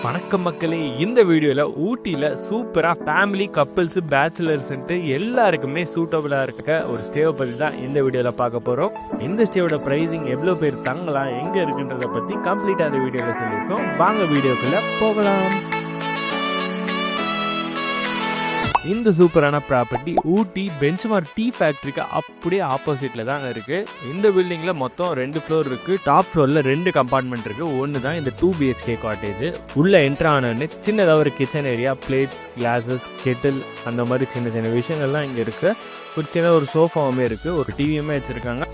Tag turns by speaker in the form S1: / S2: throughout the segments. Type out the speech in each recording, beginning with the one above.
S1: வணக்கம் மக்களே, இந்த வீடியோவில் ஊட்டியில் சூப்பராக ஃபேமிலி கப்பிள்ஸு பேச்சுலர்ஸ்ன்ட்டு எல்லாருக்குமே சூட்டபுளாக இருக்க ஒரு ஸ்டேவை பற்றி தான் இந்த வீடியோவில் பார்க்க போகிறோம். இந்த ஸ்டேவோட ப்ரைஸிங் எவ்வளோ பேர் தங்கலாம், எங்கே இருக்குன்றதை பற்றி கம்ப்ளீட்டாக அந்த வீடியோவில் சொல்லியிருக்கோம். வாங்க வீடியோக்குள்ளே போகலாம். இந்த சூப்பரான ப்ராப்பர்ட்டி ஊட்டி பெஞ்ச்மார்க் டீ ஃபேக்ட்ரிக்கு அப்படியே ஆப்போசிட்டில் தான் இருக்குது. இந்த பில்டிங்கில் மொத்தம் 2 ஃப்ளோர் இருக்குது. டாப் ஃப்ளோரில் 2 கம்பார்ட்மெண்ட் இருக்குது. ஒன்று தான் இந்த 2 BHK காட்டேஜ். உள்ளே என்ட்ரு ஆனோன்னு சின்னதாக ஒரு kitchen area, plates, glasses, kettle, அந்த மாதிரி சின்ன சின்ன விஷயங்கள்லாம் இங்கே இருக்குது. ஒரு சின்ன ஒரு சோஃபாவுமே இருக்குது, ஒரு டிவியுமே வச்சுருக்காங்க.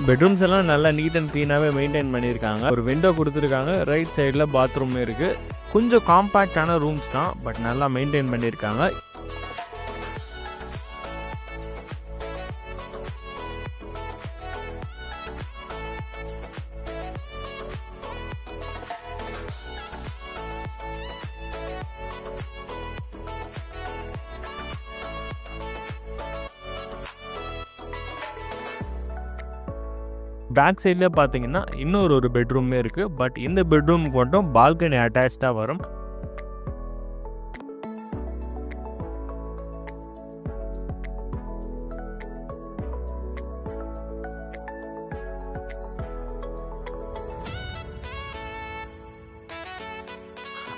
S1: பெட்ரூம்ஸ் எல்லாம் நல்லா நீட் அண்ட் க்ளீனாகவே மெயின்டைன் பண்ணியிருக்காங்க. ஒரு விண்டோ கொடுத்துருக்காங்க. ரைட் சைடில் பாத்ரூம் இருக்குது. கொஞ்சம் காம்பேக்டான ரூம்ஸ் தான், பட் நல்லா மெயின்டைன் பண்ணியிருக்காங்க. பேக் சைடில் பார்த்தீங்கன்னா இன்னொரு பெட்ரூமே இருக்குது. பட் இந்த பெட்ரூமுக்கு மட்டும் பால்கனி அட்டாச்சாக வரும்.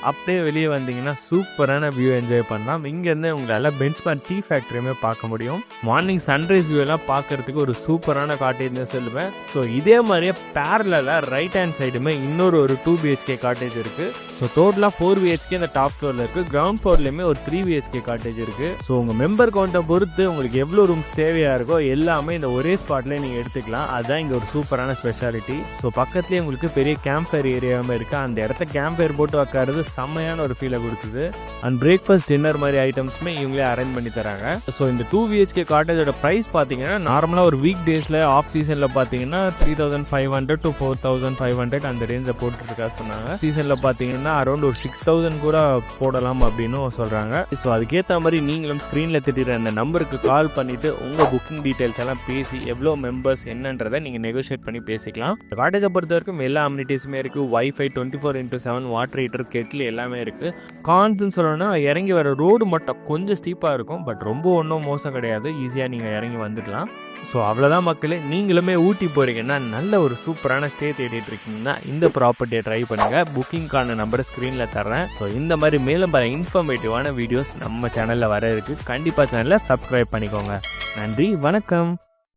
S1: அப்படியே வெளியே வந்தீங்கன்னா சூப்பரான வியூ என்ஜாய் பண்ணலாம். இங்கேருந்து உங்களால் பெஞ்ச்மார்க் டீ ஃபேக்ட்ரியுமே பார்க்க முடியும். மார்னிங் சன்ரைஸ் வியூலாம் பார்க்கறதுக்கு ஒரு சூப்பரான காட்டேஜ்னு சொல்லுவேன். ஸோ இதே மாதிரியே பேரலாக ரைட் ஹேண்ட் சைடுமே இன்னொரு 2 BHK காட்டேஜ் இருக்குது. ஸோ டோட்டலாக 4 BHK இந்த டாப் ஃப்ளோரில் இருக்குது. கிரவுண்ட் ஃப்ளோர்லேயுமே ஒரு 3 BHK காட்டேஜ் இருக்குது. ஸோ உங்கள் மெம்பர் கவுண்ட்டை பொறுத்து உங்களுக்கு எவ்வளோ ரூம்ஸ் தேவையாக இருக்கோ எல்லாமே இந்த ஒரே ஸ்பாட்லேயே நீங்கள் எடுத்துக்கலாம். அதுதான் இங்கே ஒரு சூப்பரான ஸ்பெஷாலிட்டி. ஸோ பக்கத்துலேயே உங்களுக்கு பெரிய கேம்ப் ஃபயர் ஏரியாவுமே இருக்குது. அந்த இடத்துல கேம்ப் ஃபயர் போட்டு உட்காருது செம்மையான ஒரு ஃபீலை கொடுக்குது. அண்ட் பிரேக்ஃபாஸ்ட், டின்னர் மாதிரி ஐட்டம்ஸுமே இவங்களே அரேஞ்ச் பண்ணி தராங்க. ஸோ இந்த 2 BHK காட்டேஜோட ப்ரைஸ் பார்த்தீங்கன்னா நார்மலாக ஒரு வீக் டேஸில் ஆஃப் சீசனில் பார்த்தீங்கன்னா 3500 to 4500 அந்த ரேஞ்சில் போட்டுருக்கா சொன்னாங்க. சீசனில் பார்த்தீங்கன்னா அரௌண்ட் ஒரு 6000 கூட போடலாம் அப்படின்னு சொல்கிறாங்க. ஸோ அதுக்கேற்ற மாதிரி நீங்களும் ஸ்க்ரீனில் திட்டிற அந்த நம்பருக்கு கால் பண்ணிவிட்டு உங்கள் புக்கிங் டீட்டெயில்ஸ் எல்லாம் பேசி எவ்வளோ மெம்பர்ஸ் என்னன்றதை நீங்கள் நெகோஷியேட் பண்ணி பேசிக்கலாம். காட்டேஜை பொறுத்த வரைக்கும் எல்லா அம்யூனிட்டிஸுமே இருக்குது. வைஃபை, 24/7 வாட்டர் ஹீட்டர், கெட்டில் எல்லாமே இருக்குது. கான்ஸ்ன்னு சொல்லணும்னா இறங்கி வர ரோடு மட்டும் கொஞ்சம் ஸ்டீப்பாக இருக்கும். பட் ரொம்ப ஒன்றும் மோசம் கிடையாது. ஈஸியாக நீங்கள் இறங்கி வந்துடலாம். ஸோ அவ்வளோதான் மக்களே, நீங்களுமே ஊட்டி போகிறீங்கன்னா நல்ல ஒரு சூப்பரான ஸ்டே தேடிட்டு இருக்கீங்கன்னா இந்த ப்ராப்பர்ட்டியை ட்ரை பண்ணுங்கள். புக்கிங்கான நம்பரை ஸ்க்ரீனில் தர்றேன். ஸோ இந்த மாதிரி மேலும் பல இன்ஃபர்மேட்டிவான வீடியோஸ் நம்ம சேனலில் வர இருக்குது. கண்டிப்பாக சேனலை சப்ஸ்கிரைப் பண்ணிக்கோங்க. நன்றி, வணக்கம்.